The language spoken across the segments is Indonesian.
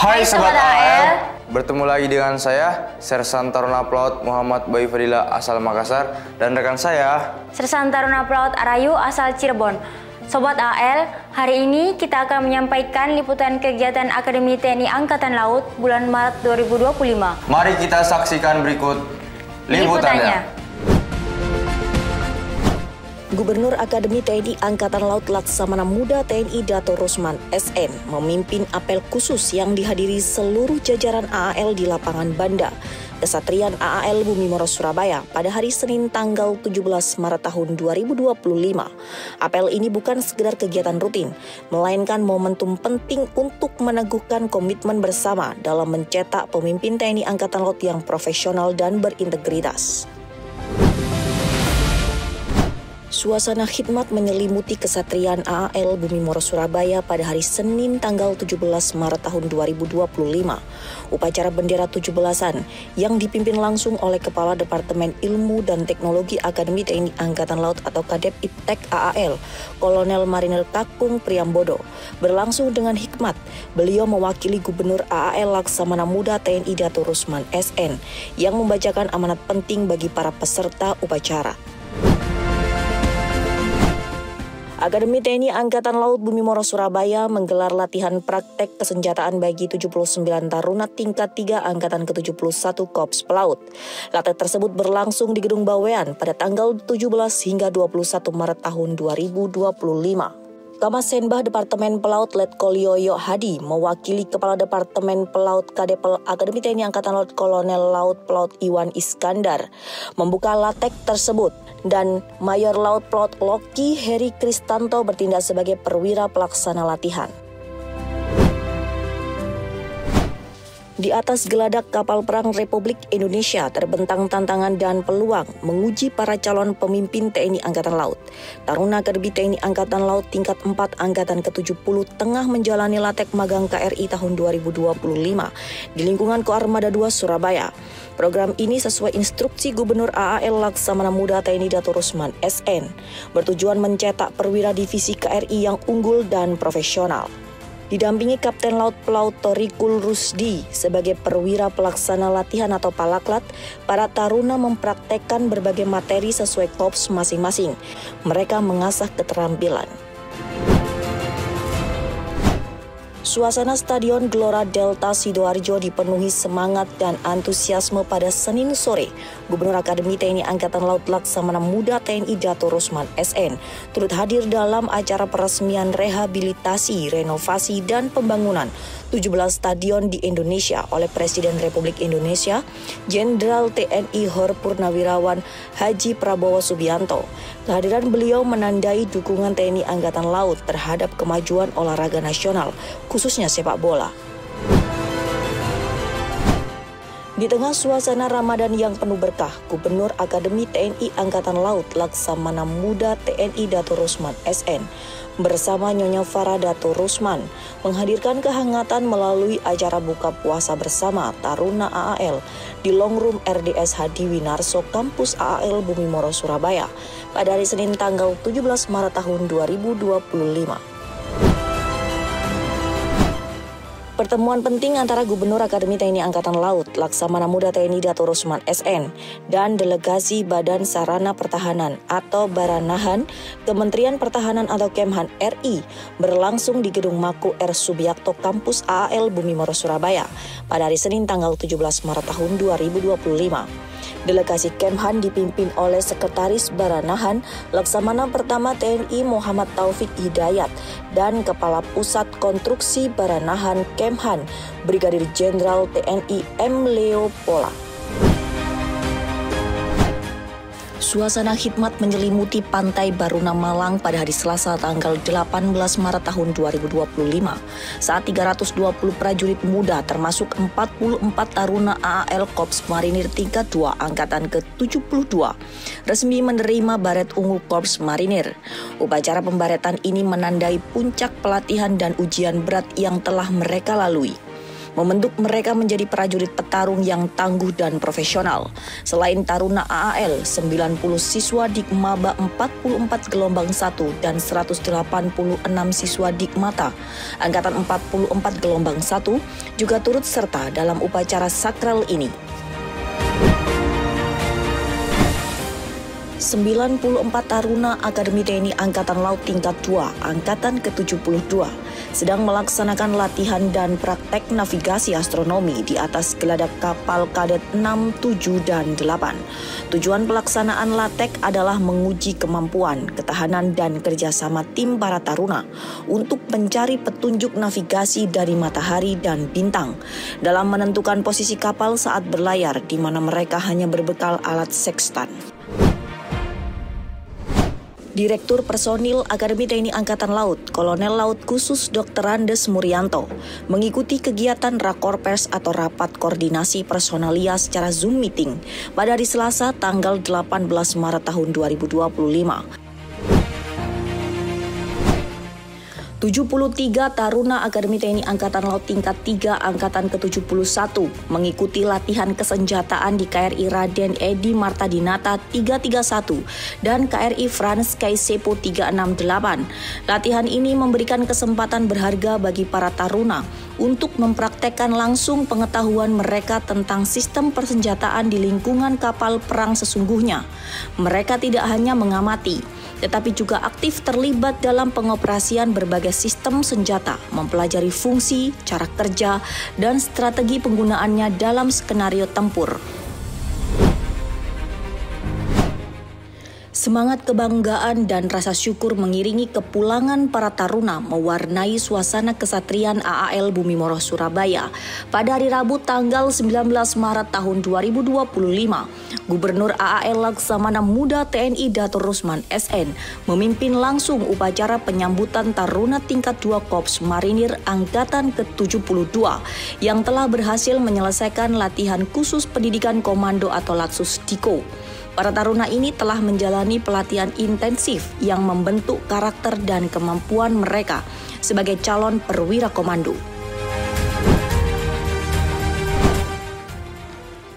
Hai Sobat AL, bertemu lagi dengan saya, Sersan Taruna Pelaut Muhammad Bayu Fadila asal Makassar, dan rekan saya, Sersan Taruna Pelaut Arayu asal Cirebon. Sobat AL, hari ini kita akan menyampaikan liputan kegiatan Akademi TNI Angkatan Laut bulan Maret 2025. Mari kita saksikan berikut liputannya. Gubernur Akademi TNI Angkatan Laut Laksamana Muda TNI Dato Rusman SN memimpin apel khusus yang dihadiri seluruh jajaran AAL di lapangan Banda, Kesatrian AAL Bumi Moro Surabaya pada hari Senin tanggal 17 Maret tahun 2025. Apel ini bukan sekedar kegiatan rutin, melainkan momentum penting untuk meneguhkan komitmen bersama dalam mencetak pemimpin TNI Angkatan Laut yang profesional dan berintegritas. Suasana khidmat menyelimuti Kesatrian AAL Bumi Moro Surabaya pada hari Senin tanggal 17 Maret tahun 2025. Upacara bendera 17-an yang dipimpin langsung oleh Kepala Departemen Ilmu dan Teknologi Akademi TNI Angkatan Laut atau Kadep Iptek AAL, Kolonel Marinir Kakung Priambodo, berlangsung dengan hikmat. Beliau mewakili Gubernur AAL Laksamana Muda TNI Dato Rusman SN yang membacakan amanat penting bagi para peserta upacara. Akademi TNI Angkatan Laut Bumi Moro Surabaya menggelar latihan praktek kesenjataan bagi 79 taruna tingkat 3 Angkatan ke-71 Korps Pelaut. Latihan tersebut berlangsung di Gedung Bawean pada tanggal 17 hingga 21 Maret tahun 2025. Kamasenbah Departemen Pelaut Letkol Yoyo Hadi mewakili Kepala Departemen Pelaut Kadepel Akademi TNI Angkatan Laut Kolonel Laut Pelaut Iwan Iskandar membuka latek tersebut, dan Mayor Laut Pelaut Loki Heri Kristanto bertindak sebagai perwira pelaksana latihan. Di atas geladak kapal perang Republik Indonesia terbentang tantangan dan peluang menguji para calon pemimpin TNI Angkatan Laut. Taruna Akademi TNI Angkatan Laut tingkat 4 Angkatan ke-70 tengah menjalani latek magang KRI tahun 2025 di lingkungan Koarmada 2 Surabaya. Program ini sesuai instruksi Gubernur AAL Laksamana Muda TNI Dato Rusman SN, bertujuan mencetak perwira divisi KRI yang unggul dan profesional. Didampingi Kapten Laut Pelaut Torikul Rusdi sebagai perwira pelaksana latihan atau palaklat, para taruna mempraktekkan berbagai materi sesuai korps masing-masing. Mereka mengasah keterampilan. Suasana Stadion Gelora Delta Sidoarjo dipenuhi semangat dan antusiasme pada Senin sore. Gubernur Akademi TNI Angkatan Laut Laksamana Muda TNI Dato Rusman SN turut hadir dalam acara peresmian rehabilitasi, renovasi, dan pembangunan 17 stadion di Indonesia oleh Presiden Republik Indonesia, Jenderal TNI Hor Purnawirawan Haji Prabowo Subianto. Kehadiran beliau menandai dukungan TNI Angkatan Laut terhadap kemajuan olahraga nasional, khususnya sepak bola. Di tengah suasana Ramadan yang penuh berkah, Gubernur Akademi TNI Angkatan Laut Laksamana Muda TNI Dato Rusman SN bersama Nyonya Farah Dato Rusman menghadirkan kehangatan melalui acara buka puasa bersama Taruna AAL di Long Room RDS Hadi Winarso Kampus AAL Bumi Moro Surabaya pada hari Senin tanggal 17 Maret tahun 2025. Pertemuan penting antara Gubernur Akademi TNI Angkatan Laut Laksamana Muda TNI Dato Rusman SN dan delegasi Badan Sarana Pertahanan atau Baranahan Kementerian Pertahanan atau Kemhan RI berlangsung di Gedung Maku R. Subiakto Kampus AAL Bumi Moro Surabaya pada hari Senin tanggal 17 Maret tahun 2025. Delegasi Kemhan dipimpin oleh Sekretaris Baranahan Laksamana Pertama TNI Muhammad Taufik Hidayat dan Kepala Pusat Konstruksi Baranahan Kemhan Brigadir Jenderal TNI M. Leo Pola. Suasana khidmat menyelimuti Pantai Baruna Malang pada hari Selasa tanggal 18 Maret tahun 2025 saat 320 prajurit muda termasuk 44 taruna AAL Korps Marinir tingkat 2 Angkatan ke-72 resmi menerima baret ungu Korps Marinir. Upacara pembaretan ini menandai puncak pelatihan dan ujian berat yang telah mereka lalui. membentuk mereka menjadi prajurit petarung yang tangguh dan profesional. Selain Taruna AAL, 90 siswa Dikmaba 44 gelombang 1 dan 186 siswa Dikmata Angkatan 44 gelombang 1 juga turut serta dalam upacara sakral ini. 94 Taruna Akademi TNI Angkatan Laut Tingkat 2, Angkatan ke-72, sedang melaksanakan latihan dan praktek navigasi astronomi di atas geladak kapal kadet 6, 7, dan 8. Tujuan pelaksanaan latek adalah menguji kemampuan, ketahanan, dan kerjasama tim para taruna untuk mencari petunjuk navigasi dari matahari dan bintang dalam menentukan posisi kapal saat berlayar di mana mereka hanya berbekal alat sextant. Direktur Personil Akademi TNI Angkatan Laut, Kolonel Laut Khusus Dr. Andes Murianto, mengikuti kegiatan Rakorpers atau Rapat Koordinasi Personalia secara Zoom Meeting pada hari Selasa tanggal 18 Maret tahun 2025. 73 Taruna Akademi TNI Angkatan Laut Tingkat 3 Angkatan ke-71 mengikuti latihan kesenjataan di KRI Raden Edi Martadinata 331 dan KRI Frans Kaisepo 368. Latihan ini memberikan kesempatan berharga bagi para taruna untuk mempraktekkan langsung pengetahuan mereka tentang sistem persenjataan di lingkungan kapal perang sesungguhnya. Mereka tidak hanya mengamati, tetapi juga aktif terlibat dalam pengoperasian berbagai sistem senjata, mempelajari fungsi, cara kerja, dan strategi penggunaannya dalam skenario tempur. Semangat kebanggaan dan rasa syukur mengiringi kepulangan para taruna mewarnai suasana kesatrian AAL Bumi Moro Surabaya. Pada hari Rabu tanggal 19 Maret tahun 2025, Gubernur AAL Laksamana Muda TNI Dato Rusman SN memimpin langsung upacara penyambutan Taruna Tingkat 2 Korps Marinir Angkatan ke-72 yang telah berhasil menyelesaikan latihan khusus pendidikan komando atau Latsus Diko. Para taruna ini telah menjalani pelatihan intensif yang membentuk karakter dan kemampuan mereka sebagai calon perwira komando.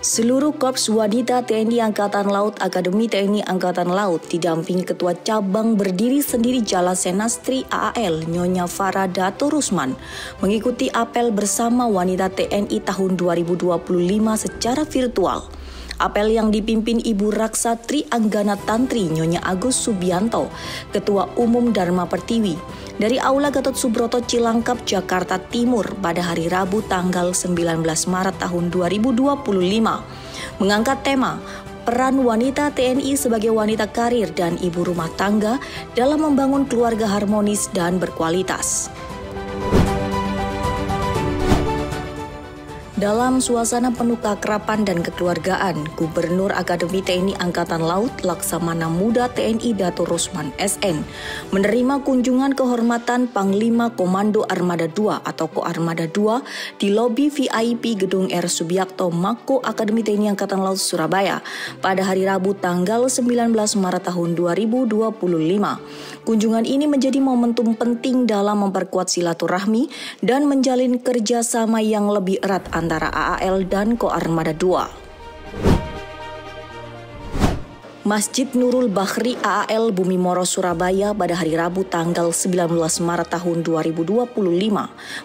Seluruh Korps Wanita TNI Angkatan Laut Akademi TNI Angkatan Laut didampingi Ketua Cabang Berdiri Sendiri Jala Senastri AAL Nyonya Farah Dato Rusman mengikuti apel bersama wanita TNI tahun 2025 secara virtual. Apel yang dipimpin Ibu Raksa Tri Anggana Tantri Nyonya Agus Subianto, Ketua Umum Dharma Pertiwi, dari Aula Gatot Subroto Cilangkap, Jakarta Timur pada hari Rabu tanggal 19 Maret tahun 2025, mengangkat tema peran wanita TNI sebagai wanita karir dan ibu rumah tangga dalam membangun keluarga harmonis dan berkualitas. Dalam suasana penuh keakraban dan kekeluargaan, Gubernur Akademi TNI Angkatan Laut Laksamana Muda TNI Dato Rusman SN menerima kunjungan kehormatan Panglima Komando Armada 2 atau Koarmada 2 di lobi VIP Gedung R. Subiakto Mako Akademi TNI Angkatan Laut Surabaya pada hari Rabu tanggal 19 Maret tahun 2025. Kunjungan ini menjadi momentum penting dalam memperkuat silaturahmi dan menjalin kerjasama yang lebih erat antara AAL dan Koarmada 2. Masjid Nurul Bakhri AAL Bumi Moro Surabaya pada hari Rabu tanggal 19 Maret tahun 2025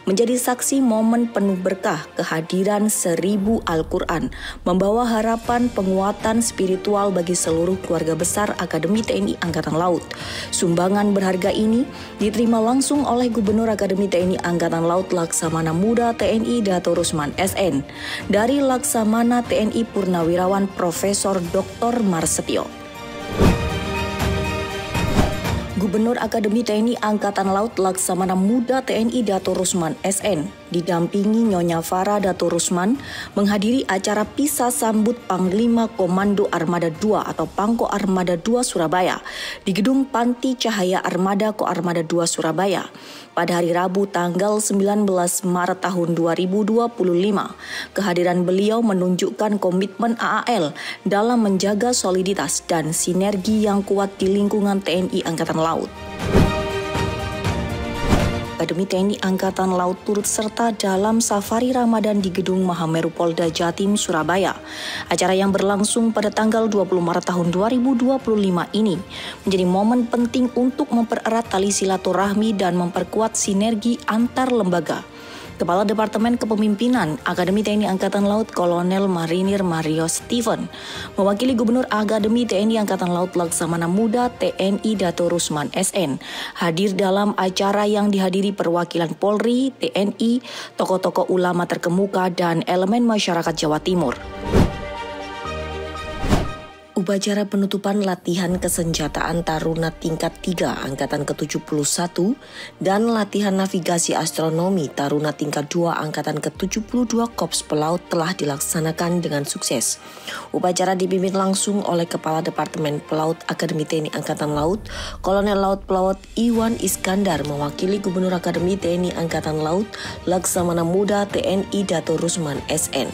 menjadi saksi momen penuh berkah kehadiran 1000 Al-Quran, membawa harapan penguatan spiritual bagi seluruh keluarga besar Akademi TNI Angkatan Laut. Sumbangan berharga ini diterima langsung oleh Gubernur Akademi TNI Angkatan Laut Laksamana Muda TNI Dato Rusman SN dari Laksamana TNI Purnawirawan Profesor Dr. Marsetio. Gubernur Akademi TNI Angkatan Laut Laksamana Muda TNI Dato Rusman SN didampingi Nyonya Farah Dato Rusman menghadiri acara pisah sambut Panglima Komando Armada 2 atau Pangko Armada 2 Surabaya di Gedung Panti Cahaya Armada Koarmada 2 Surabaya pada hari Rabu tanggal 19 Maret tahun 2025. Kehadiran beliau menunjukkan komitmen AAL dalam menjaga soliditas dan sinergi yang kuat di lingkungan TNI Angkatan Laut. Akademi TNI Angkatan Laut turut serta dalam safari Ramadan di Gedung Mahameru Polda Jatim, Surabaya. Acara yang berlangsung pada tanggal 20 Maret tahun 2025 ini menjadi momen penting untuk mempererat tali silaturahmi dan memperkuat sinergi antar lembaga. Kepala Departemen Kepemimpinan Akademi TNI Angkatan Laut Kolonel Marinir Mario Steven mewakili Gubernur Akademi TNI Angkatan Laut Laksamana Muda TNI Dato Rusman SN hadir dalam acara yang dihadiri perwakilan Polri, TNI, tokoh-tokoh ulama terkemuka dan elemen masyarakat Jawa Timur. Upacara penutupan latihan kesenjataan Taruna tingkat 3 Angkatan ke-71 dan latihan navigasi astronomi Taruna tingkat 2 Angkatan ke-72 Korps Pelaut telah dilaksanakan dengan sukses. Upacara dipimpin langsung oleh Kepala Departemen Pelaut Akademi TNI Angkatan Laut, Kolonel Laut Pelaut Iwan Iskandar mewakili Gubernur Akademi TNI Angkatan Laut Laksamana Muda TNI Dato Rusman SN.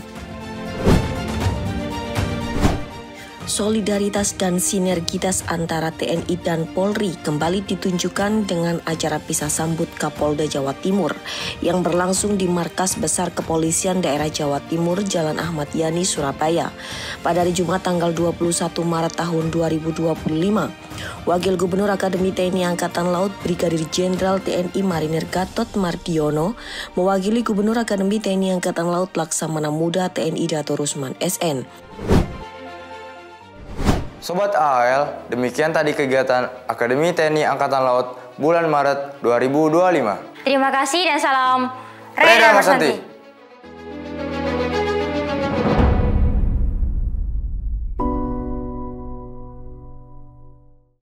Solidaritas dan sinergitas antara TNI dan Polri kembali ditunjukkan dengan acara pisah sambut Kapolda Jawa Timur yang berlangsung di Markas Besar Kepolisian Daerah Jawa Timur Jalan Ahmad Yani, Surabaya pada hari Jumat tanggal 21 Maret tahun 2025. Wakil Gubernur Akademi TNI Angkatan Laut Brigadir Jenderal TNI Marinir Gatot Mardiono mewakili Gubernur Akademi TNI Angkatan Laut Laksamana Muda TNI Dato Rusman SN. Sobat AAL, demikian tadi kegiatan Akademi TNI Angkatan Laut bulan Maret 2025. Terima kasih dan salam Reda Masanti.